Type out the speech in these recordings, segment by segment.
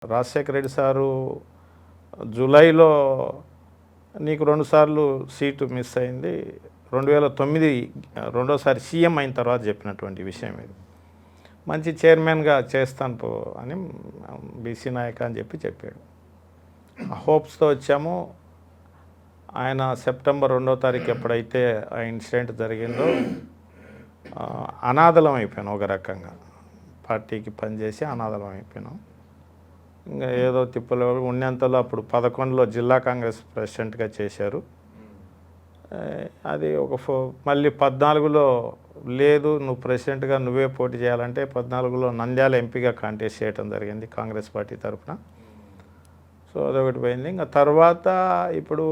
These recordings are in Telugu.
రాజశేఖర రెడ్డి సారు జూలైలో నీకు 2 సార్లు సీటు మిస్ అయింది. 2009 రెండోసారి సీఎం అయిన తర్వాత చెప్పినటువంటి విషయం ఇది. మంచి చైర్మన్‌గా చేస్తాను పో అని బీసీ నాయక అని చెప్పాడు. హోప్స్‌తో వచ్చాము. ఆయన సెప్టెంబర్ 2వ తారీఖు ఎప్పుడైతే ఆ ఇన్సిడెంట్ జరిగిందో అనాథలం అయిపోయాను ఒక రకంగా. పార్టీకి పనిచేసి అనాథలం అయిపోయినాం. ఇంకా ఏదో తిప్పలు ఉన్నంతలో అప్పుడు 11లో జిల్లా కాంగ్రెస్ ప్రెసిడెంట్గా చేశారు. అది ఒక మళ్ళీ 14లో లేదు నువ్వు ప్రెసిడెంట్గా నువ్వే పోటీ చేయాలంటే 14లో నంద్యాల ఎంపీగా కాంటెస్ట్ చేయడం జరిగింది కాంగ్రెస్ పార్టీ తరఫున. సో అదొకటి పోయింది. ఇంకా తర్వాత ఇప్పుడు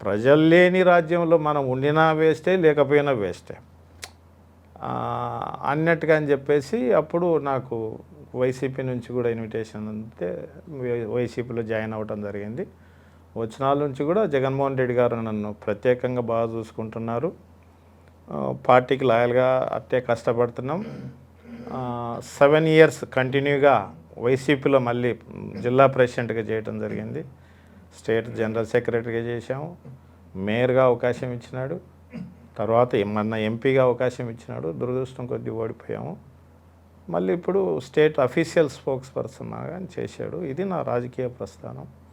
ప్రజలు లేని రాజ్యంలో మనం ఉండినా వేస్టే లేకపోయినా వేస్టే అన్నట్టుగా అని చెప్పేసి అప్పుడు నాకు వైసీపీ నుంచి కూడా ఇన్విటేషన్ అంతే వైసీపీలో జాయిన్ అవ్వడం జరిగింది. వచ్చిన వాళ్ళ నుంచి కూడా జగన్మోహన్ రెడ్డి గారు నన్ను ప్రత్యేకంగా బాగా చూసుకుంటున్నారు. పార్టీకి లాయల్గా అట్టే కష్టపడుతున్నాం. 7 ఇయర్స్ కంటిన్యూగా వైసీపీలో మళ్ళీ జిల్లా ప్రెసిడెంట్గా చేయడం జరిగింది. స్టేట్ జనరల్ సెక్రటరీగా చేశాము. మేయర్గా అవకాశం ఇచ్చినాడు. తర్వాత మొన్న ఎంపీగా అవకాశం ఇచ్చినాడు. దురదృష్టం కొద్దీ ఓడిపోయాము. మళ్ళీ ఇప్పుడు స్టేట్ అఫీషియల్ స్పోక్స్ పర్సన్గా చేశాడు. ఇది నా రాజకీయ ప్రస్థానం.